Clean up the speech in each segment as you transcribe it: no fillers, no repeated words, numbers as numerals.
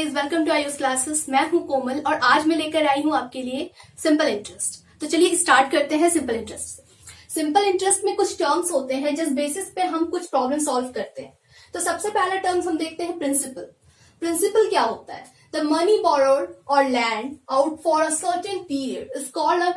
Guys, welcome to Ayush classes. मैं हूं कोमल और आज मैं लेकर आई हूं आपके लिए सिंपल इंटरेस्ट। तो चलिए स्टार्ट करते हैं सिंपल इंटरेस्ट से। सिंपल इंटरेस्ट में कुछ टर्म्स होते हैं जिस बेसिस पे हम कुछ प्रॉब्लम सॉल्व करते हैं। तो सबसे पहला टर्म्स हम देखते हैं प्रिंसिपल। प्रिंसिपल क्या होता है? The money borrowed or lent out for a certain period is called a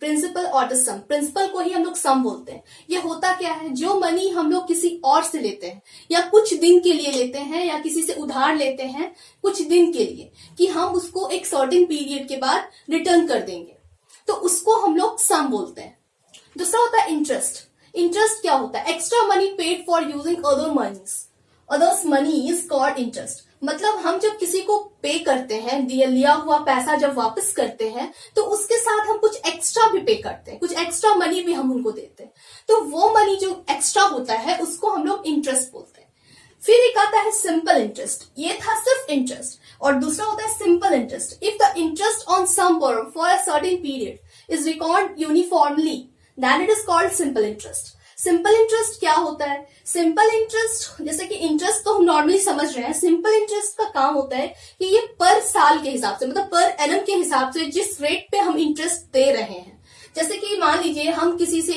principal or the sum. Principal को ही हम लोग सम बोलते हैं। ये होता क्या है? जो मनी हम लोग किसी और से लेते हैं या कुछ दिन के लिए लेते हैं या किसी से उधार लेते हैं कुछ दिन के लिए, कि हम उसको एक सर्टेन पीरियड के बाद रिटर्न कर देंगे, तो उसको हम लोग सम बोलते हैं। दूसरा होता है इंटरेस्ट। इंटरेस्ट क्या होता है? Extra money paid for using other moneys, others money is called interest. मतलब हम जब किसी को पे करते हैं, लिया हुआ पैसा जब वापस करते हैं, तो उसके साथ हम कुछ एक्स्ट्रा भी पे करते हैं, कुछ एक्स्ट्रा मनी भी हम उनको देते हैं। तो वो मनी जो एक्स्ट्रा होता है उसको हम लोग इंटरेस्ट बोलते हैं। फिर एक आता है सिंपल इंटरेस्ट। ये था सिर्फ इंटरेस्ट। और दूसरा होता है simple interest. If the interest on sum borrow for a certain period is record uniformly, then it is called simple interest. Simple interest क्या होता है? सिंपल इंटरेस्ट, जैसे कि इंटरेस्ट तो हम नॉर्मली समझ रहे हैं, सिंपल इंटरेस्ट का काम होता है कि ये पर साल के हिसाब से, मतलब पर एनम के हिसाब से जिस रेट पे हम इंटरेस्ट दे रहे हैं। जैसे कि मान लीजिए हम किसी से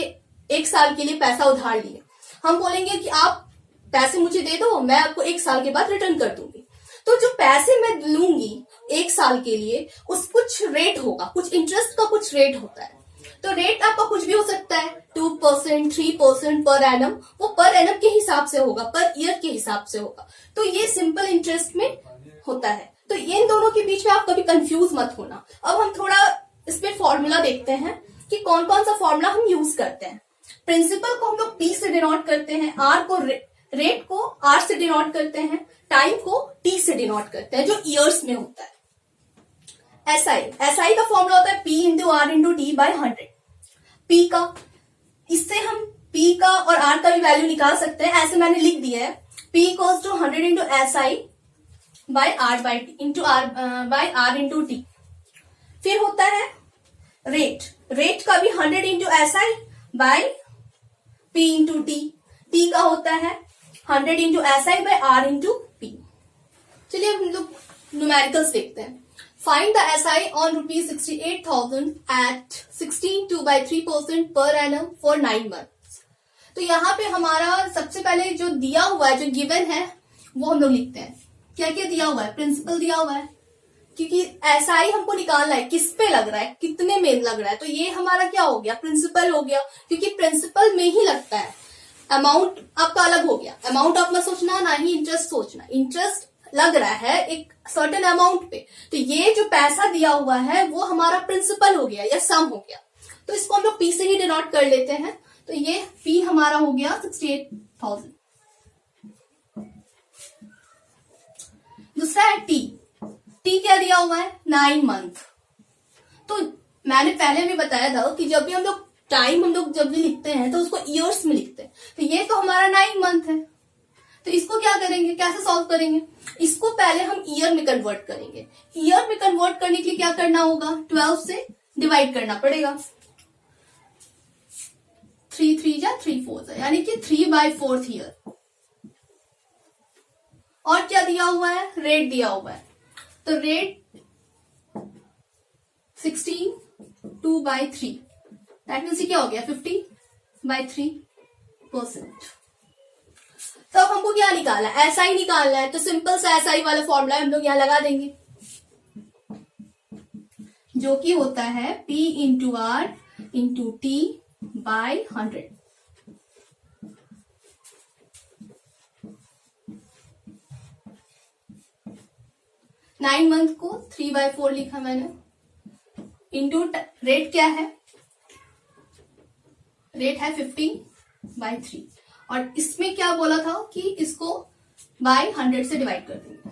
1 साल के लिए पैसा उधार लिए, हम बोलेंगे कि आप पैसे मुझे दे दो, मैं आपको 1 साल के बाद रिटर्न कर दूंगी। तो जो पैसे मैं लूंगी 1 साल के लिए, उस कुछ रेट होगा, कुछ इंटरेस्ट का कुछ रेट होता है। तो रेट आपका कुछ भी हो सकता है, 2%, 3% पर एनम। वो पर एनम के हिसाब से होगा, पर ईयर के हिसाब से होगा। तो ये सिंपल इंटरेस्ट में होता है। तो इन दोनों के बीच में आप कभी कंफ्यूज मत होना। अब हम थोड़ा इसमें फॉर्मूला देखते हैं कि कौन कौन सा फॉर्मूला हम यूज करते हैं। प्रिंसिपल को हम लोग पी से डिनोट करते हैं, आर को रेट को आर से डिनोट करते हैं, टाइम को टी से डिनोट करते हैं, जो ईयर्स में होता है। एसआई का फॉर्मूला होता है P into R into T by 100। P का, इससे हम पी का और आर का भी वैल्यू निकाल सकते हैं। ऐसे मैंने लिख दिया है, P equals to 100 into S I by R by T into R by R into T. फिर होता है रेट का भी 100 into S I by P into T. T का होता है 100 into S I by R into P. चलिए हम लोग न्यूमेरिकल्स देखते हैं। Find the SI on rupees 68,000 at 16.2/3% per annum for 9 months। तो यहाँ पे हमारा सबसे पहले जो दिया हुआ है, जो गिवन है, वो हम लोग लिखते हैं। क्या क्या दिया हुआ है? प्रिंसिपल दिया हुआ है, क्योंकि SI हमको निकालना है, किस पे लग रहा है, कितने में लग रहा है। तो ये हमारा क्या हो गया? प्रिंसिपल हो गया, क्योंकि प्रिंसिपल में ही लगता है। अमाउंट आपका अलग हो गया, अमाउंट अपना सोचना, ना ही इंटरेस्ट सोचना। इंटरेस्ट लग रहा है एक सर्टेन अमाउंट पे, तो ये जो पैसा दिया हुआ है वो हमारा प्रिंसिपल हो गया या सम हो गया। तो इसको हम लोग पी से ही डिनोट कर लेते हैं। तो ये पी हमारा हो गया 68,000। दूसरा है टी। टी क्या दिया हुआ है? 9 मंथ। तो मैंने पहले भी बताया था कि जब भी हम लोग टाइम हम लोग जब भी लिखते हैं तो उसको ईयर्स में लिखते हैं। तो ये तो हमारा 9 मंथ है। तो इसको क्या करेंगे, कैसे सॉल्व करेंगे? इसको पहले हम ईयर में कन्वर्ट करेंगे। ईयर में कन्वर्ट करने के लिए क्या करना होगा? 12 से डिवाइड करना पड़ेगा। 3 3 जा 3 4 जा, यानी कि 3/4 ईयर। और क्या दिया हुआ है? रेट दिया हुआ है। तो रेट 16 2/3, दैट मीन्स क्या हो गया? 50/3%। तो अब हमको क्या निकालना है? एसआई निकालना है। तो सिंपल सा एसआई वाला फॉर्मूला हम लोग यहां लगा देंगे, जो कि होता है P into R into T by 100। Nine month को 3/4 लिखा मैंने, इंटू रेट क्या है? रेट है 50/3। और इसमें क्या बोला था कि इसको बाय 100 से डिवाइड कर देंगे।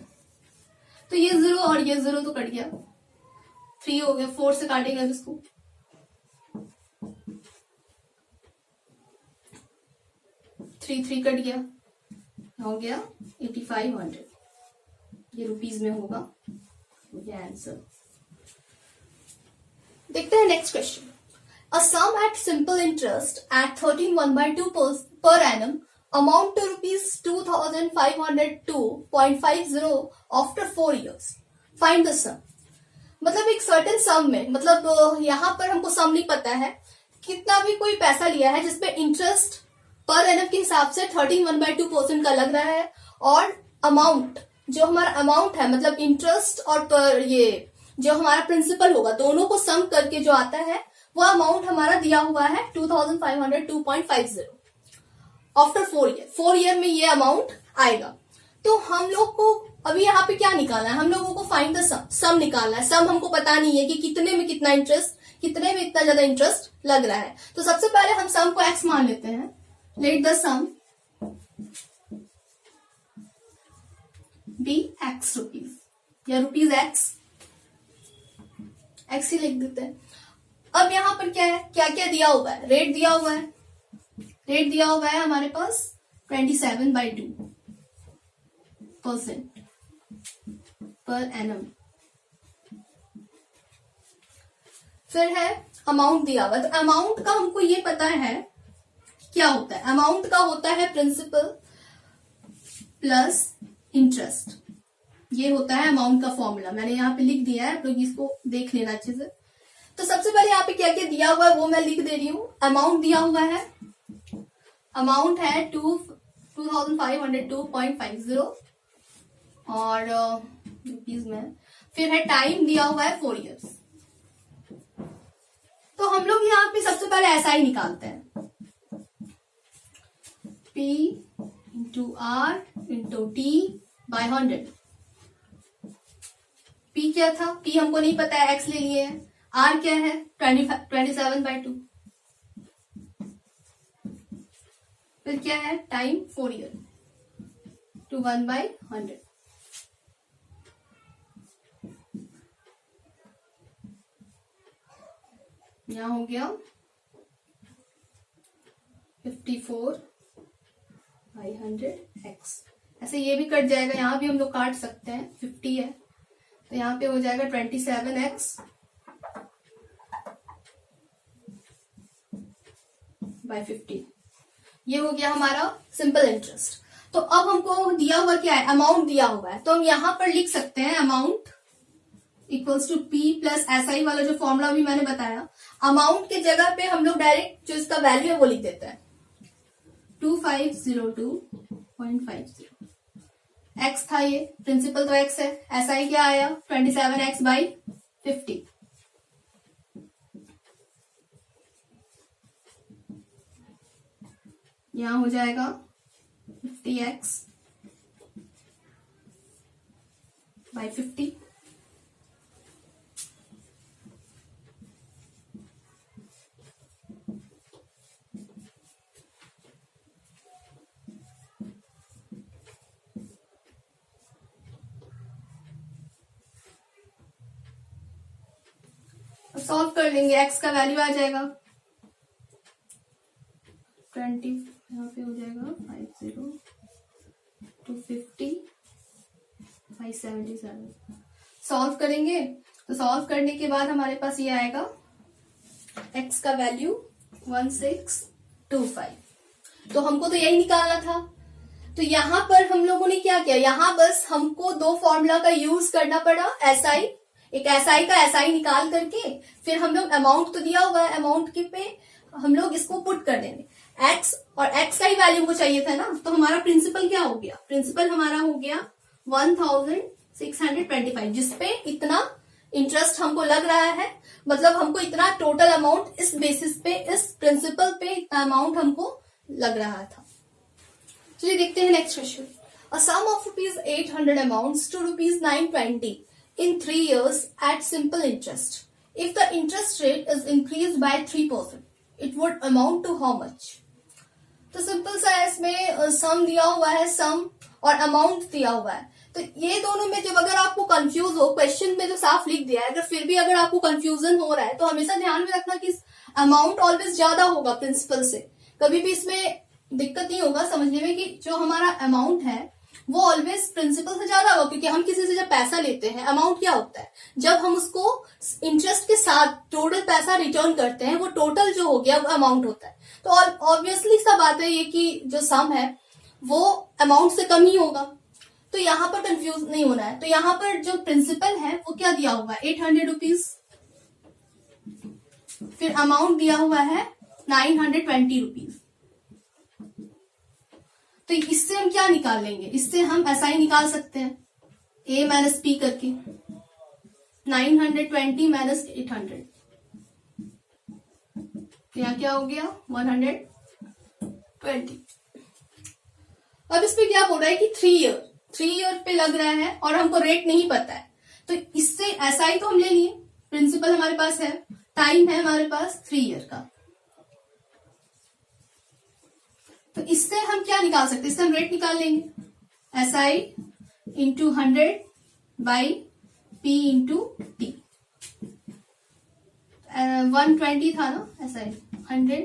तो ये 0 और ये 0 तो कट गया, 3 हो गया, 4 से काटेंगे अब इसको, 3 कट गया, हो गया 8500। ये रुपीज में होगा, ये आंसर। देखते हैं next question. A sum at simple interest at 13 1/2 per annum amount to ₹2502.50 after 4 years. Find the sum. मतलब एक सर्टेन सम में, मतलब यहाँ पर हमको सम नहीं पता है, कितना भी कोई पैसा लिया है जिसपे इंटरेस्ट पर एनम के हिसाब से 13.1/2% का लग रहा है, और अमाउंट जो हमारा अमाउंट है, मतलब इंटरेस्ट और पर ये जो हमारा प्रिंसिपल होगा, दोनों को सम करके जो आता है वो अमाउंट हमारा दिया हुआ है 2502.50 आफ्टर 4 ईयर. 4 ईयर में ये अमाउंट आएगा. तो हम लोग को अभी यहाँ पे क्या निकालना है, हम लोगों को फाइंड द सम निकालना है. सम हमको पता नहीं है कि कितने में कितना इंटरेस्ट, कितने में इतना ज्यादा इंटरेस्ट लग रहा है. तो सबसे पहले हम सम को x मान लेते हैं. Let the sum be x rupees या रुपीज x ही लिख देते हैं. अब यहाँ पर क्या है, क्या क्या दिया हुआ है, रेट दिया हुआ है. रेट दिया हुआ है हमारे पास 27/2% पर एनम. फिर है अमाउंट दिया हुआ. तो अमाउंट का हमको ये पता है क्या होता है. अमाउंट का होता है प्रिंसिपल प्लस इंटरेस्ट. ये होता है अमाउंट का फॉर्मूला. मैंने यहाँ पे लिख दिया है, तो इसको देख लेना अच्छे से. तो सबसे पहले यहाँ पे क्या क्या दिया हुआ है वो मैं लिख दे रही हूँ. अमाउंट दिया हुआ है, अमाउंट है 2502.50 और रुपीज में. फिर है टाइम दिया हुआ है 4 years. तो हम लोग यहाँ पे सबसे पहले ऐसा ही निकालते हैं, P into R into T by 100. P क्या था, P हमको नहीं पता है, X ले लिए है. R क्या है 27/2. फिर क्या है टाइम 4 year to 1/100. यहाँ हो गया 54/100x. ऐसे ये भी कट जाएगा, यहाँ भी हम लोग काट सकते हैं. 50 है तो यहाँ पे हो जाएगा 27x/50. ये हो गया हमारा सिंपल इंटरेस्ट. तो अब हमको दिया हुआ क्या है, अमाउंट दिया हुआ है. तो हम यहाँ पर लिख सकते हैं amount equals to P plus SI वाला जो फॉर्मूला भी मैंने बताया. अमाउंट के जगह पे हम लोग डायरेक्ट जो इसका वैल्यू है वो लिख देते हैं 2502.50. x था, ये प्रिंसिपल तो x है. SI क्या आया 27x/50. यहां हो जाएगा 50x/50. सॉल्व कर लेंगे, x का वैल्यू आ जाएगा 20. यहाँ पे हो जाएगा 50/50/77. सॉल्व करेंगे तो सॉल्व करने के बाद हमारे पास ये आएगा x का वैल्यू 1625. तो हमको तो यही निकालना था. तो यहाँ पर हम लोगों ने क्या किया, यहाँ बस हमको दो फॉर्मूला का यूज करना पड़ा. SI, एक SI का SI निकाल करके फिर हम लोग अमाउंट तो दिया हुआ है, अमाउंट के पे हम लोग इसको पुट कर देंगे. x और x का ही वैल्यू को चाहिए था ना. तो हमारा प्रिंसिपल क्या हो गया, प्रिंसिपल हमारा हो गया 1625, जिसपे इतना इंटरेस्ट हमको लग रहा है. मतलब हमको इतना टोटल अमाउंट इस बेसिस पे, इस प्रिंसिपल पे इतना अमाउंट हमको लग रहा था. चलिए देखते हैं next question. A sum of ₹800 amounts to ₹920 in 3 years at simple interest. If the interest rate is increased by 3%, it would amount to how much? तो सिंपल सा है, इसमें सम दिया हुआ है, सम और अमाउंट दिया हुआ है. तो ये दोनों में जब अगर आपको कंफ्यूज हो, क्वेश्चन में जो साफ लिख दिया है, अगर फिर भी अगर आपको कंफ्यूजन हो रहा है तो हमेशा ध्यान में रखना कि अमाउंट ऑलवेज ज्यादा होगा प्रिंसिपल से. कभी भी इसमें दिक्कत नहीं होगा समझने में कि जो हमारा अमाउंट है वो ऑलवेज प्रिंसिपल से ज्यादा होगा. क्योंकि हम किसी से जब पैसा लेते हैं, अमाउंट क्या होता है, जब हम उसको इंटरेस्ट के साथ टोटल पैसा रिटर्न करते हैं, वो टोटल जो हो गया वो अमाउंट होता है. तो ऑब्वियसली सा बात है ये कि जो सम है वो अमाउंट से कम ही होगा। तो यहाँ पर कंफ्यूज नहीं होना है। तो यहाँ पर जो प्रिंसिपल है वो क्या दिया हुआ है, 800 रुपीज, फिर अमाउंट दिया हुआ है 920 रुपीज। तो इससे हम क्या निकाल लेंगे, इससे हम SI निकाल सकते हैं, A माइनस P करके, 920 माइनस 800, यहाँ क्या हो गया 120। अब इसमें क्या बोल रहा है कि 3 ईयर पे लग रहा है और हमको रेट नहीं पता है, तो इससे SI तो हम ले लिए, प्रिंसिपल हमारे पास है, टाइम है हमारे पास 3 ईयर का। तो इससे हम क्या निकाल सकते हैं, इससे हम रेट निकाल लेंगे, SI into 100 by P into T। 120 था ना SI, 100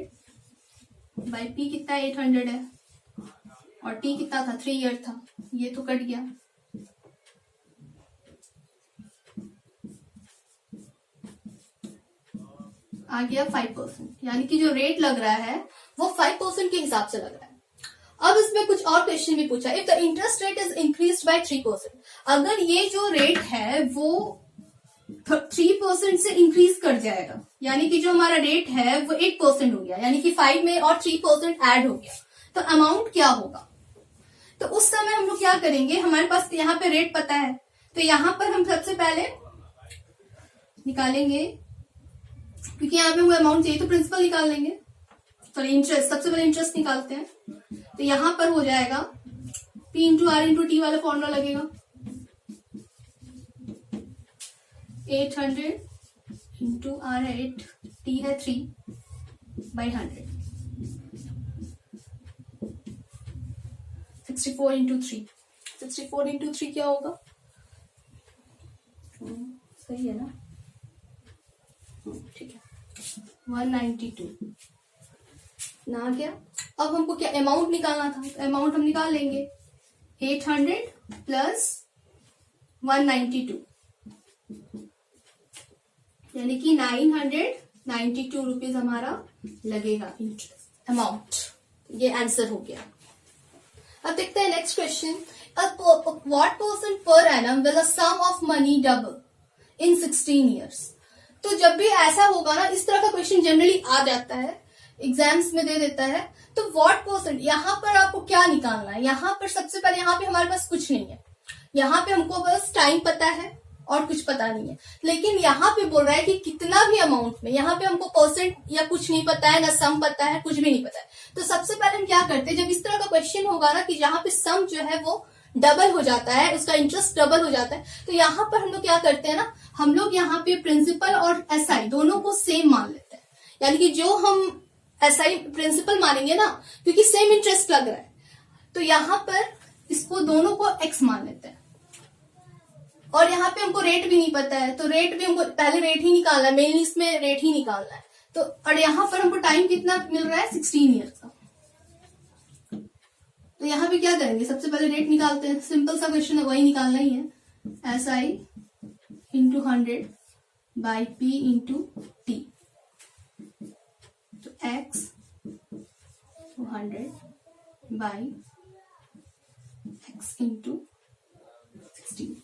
बाई P कितना 800 है, और T कितना था 3 ईयर था, ये तो कट गया। आ गया 5%, यानी कि जो रेट लग रहा है वो 5% के हिसाब से लग रहा है। अब इसमें कुछ और क्वेश्चन भी पूछा, if the interest rate is increase by 3%, अगर ये जो रेट है वो 3% से इंक्रीज कर जाएगा, यानी कि जो हमारा रेट है वो 8% हो गया, यानी कि 5 में और 3% ऐड हो गया, तो अमाउंट क्या होगा। तो उस समय हम लोग क्या करेंगे, हमारे पास यहाँ पे रेट पता है, तो यहाँ पर हम सबसे पहले निकालेंगे, क्योंकि यहाँ पे हमको अमाउंट चाहिए तो प्रिंसिपल निकाल लेंगे, सॉरी इंटरेस्ट, सबसे पहले इंटरेस्ट निकालते हैं। तो यहाँ पर हो जाएगा P into R into T वाला फॉर्मूला लगेगा, 800 इंटू R है 8, T है 3 बाई 100, 64 इंटू 3, 64 इंटू 3 क्या होगा, सही है ना, ठीक है, 192 ना गया। अब हमको क्या अमाउंट निकालना था, तो अमाउंट हम निकाल लेंगे, 800 प्लस 192, यानी कि 992 रुपीज हमारा लगेगा इंटरेस्ट अमाउंट। ये आंसर हो गया। अब देखते हैं next question, what percent per annum will the sum of money double in 16 years. तो जब भी ऐसा होगा ना, इस तरह का क्वेश्चन जनरली आ जाता है, एग्जाम्स में दे देता है, तो व्हाट परसेंट, यहाँ पर आपको क्या निकालना है। यहाँ पर सबसे पहले यहाँ पे हमारे पास कुछ नहीं है, यहाँ पे हमको बस टाइम पता है और कुछ पता नहीं है, लेकिन यहाँ पे बोल रहा है कि कितना भी अमाउंट में, यहाँ पे हमको परसेंट या कुछ नहीं पता है, ना सम पता है, कुछ भी नहीं पता है। तो सबसे पहले हम क्या करते हैं, जब इस तरह का क्वेश्चन होगा ना कि जहाँ पे सम जो है वो डबल हो जाता है, उसका इंटरेस्ट डबल हो जाता है, तो यहाँ पर हम लोग क्या करते हैं ना, हम लोग यहाँ पे प्रिंसिपल और SI दोनों को सेम मान लेते हैं, यानी कि जो हम SI प्रिंसिपल मानेंगे ना, क्योंकि सेम इंटरेस्ट लग रहा है, तो यहाँ पर इसको दोनों को X मान लेते हैं। और यहाँ पे हमको रेट भी नहीं पता है, तो रेट भी हमको पहले रेट ही निकालना है, मेनली इसमें रेट ही निकालना है। तो और यहाँ पर हमको टाइम कितना मिल रहा है, 16 ईयर्स का। तो यहाँ पे क्या करेंगे, सबसे पहले रेट निकालते हैं, सिंपल सा क्वेश्चन है, वही निकालना ही है, SI into 100 by P into T, तो X 100 बाई X इंटू 16।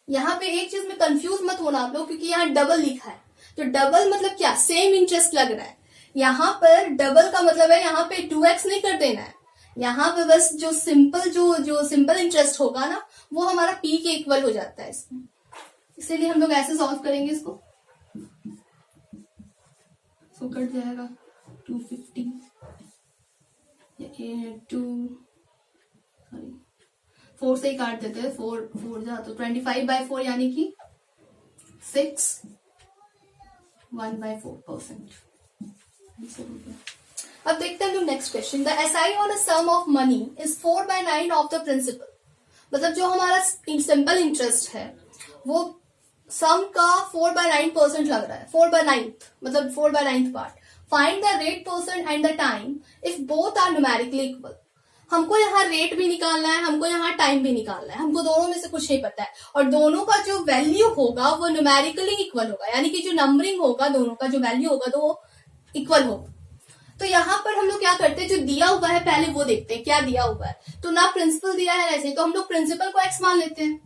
यहाँ पे एक चीज में कंफ्यूज मत होना आप लोग, क्योंकि यहाँ डबल लिखा है, तो डबल मतलब क्या, सेम इंटरेस्ट लग रहा है। यहाँ पर डबल का मतलब है यहाँ पे 2x नहीं कर देना है, यहाँ पे बस जो सिंपल इंटरेस्ट होगा ना, वो हमारा P के इक्वल हो जाता है इसमें, इसीलिए हम लोग ऐसे सॉल्व करेंगे इसको। तो कट जाएगा 250 सॉरी 4 से ही काट देते हैं, 4 जा तो 25 बाई 4, यानी कि 6 1/4%। अब देखते हैं हम next question, the SI on a sum of money is 4/9 of the principal. मतलब जो हमारा सिंपल इंटरेस्ट है वो सम का 4/9% लग रहा है, 4/9 मतलब 4/9 part. Find the rate percent and the time if both are numerically equal. हमको यहाँ रेट भी निकालना है, हमको यहाँ टाइम भी निकालना है, हमको दोनों में से कुछ नहीं पता है, और दोनों का जो वैल्यू होगा वो न्यूमेरिकली इक्वल होगा, यानी कि जो नंबरिंग होगा दोनों का जो वैल्यू होगा तो वो इक्वल होगा। तो यहाँ पर हम लोग क्या करते हैं, जो दिया हुआ है पहले वो देखते हैं क्या दिया हुआ है। तो ना प्रिंसिपल दिया है ऐसे, तो हम लोग प्रिंसिपल को एक्स मान लेते हैं।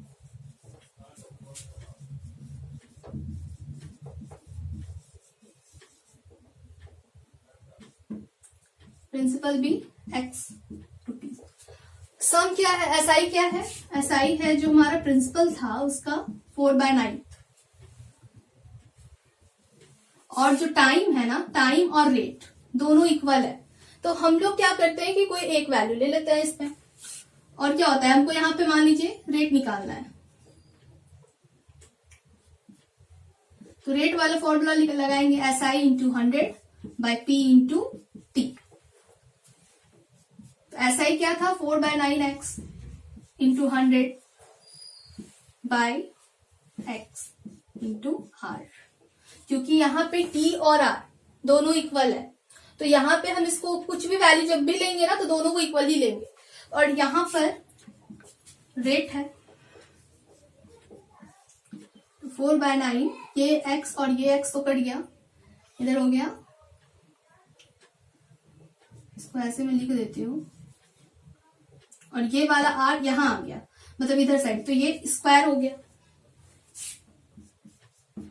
प्रिंसिपल भी एक्स रुपीज। सम क्या है, एसआई क्या है, एसआई है जो हमारा प्रिंसिपल था उसका 4/9, और जो टाइम है ना, टाइम और रेट दोनों इक्वल है। तो हम लोग क्या करते हैं कि कोई एक वैल्यू ले लेते हैं इसमें, और क्या होता है, हमको यहाँ पे मान लीजिए रेट निकालना है, तो रेट वाला फॉर्मूला लगाएंगे SI into 100 by P into T. SI क्या था, 4/9x into 100 by x into r, क्योंकि यहाँ पे t और r दोनों इक्वल है, तो यहाँ पे हम इसको कुछ भी वैल्यू जब भी लेंगे ना तो दोनों को इक्वल ही लेंगे। और यहाँ पर रेट है 4/9, ये x और ये x तो कट गया, इधर हो गया, इसको ऐसे मैं लिख देती हूँ, और ये वाला r यहां आ गया, मतलब इधर साइड, तो ये स्क्वायर हो गया।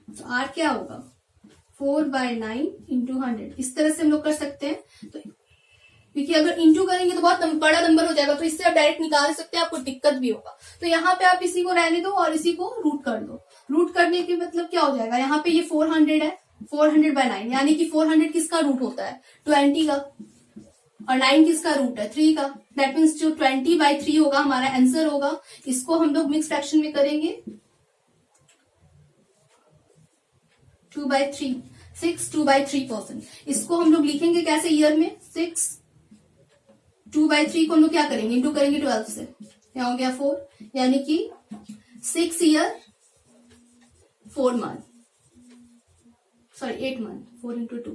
तो r क्या होगा, 4/9 इंटू 100, इस तरह से हम लोग कर सकते हैं। तो क्योंकि अगर इंटू करेंगे तो बहुत बड़ा नंबर हो जाएगा, तो इससे आप डायरेक्ट निकाल सकते हैं, आपको दिक्कत भी होगा। तो यहाँ पे आप इसी को रहने दो और इसी को रूट कर दो। रूट करने के मतलब क्या हो जाएगा, यहाँ पे ये 400 है, 400/9, यानी कि 400 किसका रूट होता है, 20 का, और 9 किसका रूट है, 3 का। दैट मीन्स जो 20/3 होगा हमारा आंसर होगा। इसको हम लोग मिक्स फ्रैक्शन में करेंगे 2/3, 6 2/3%। इसको हम लोग लिखेंगे कैसे, ईयर में 6, 2/3 को हम लोग क्या करेंगे, इंटू करेंगे 12 से, क्या हो गया 4, यानी कि 6 year 4 month, sorry 8 month, 4 into 2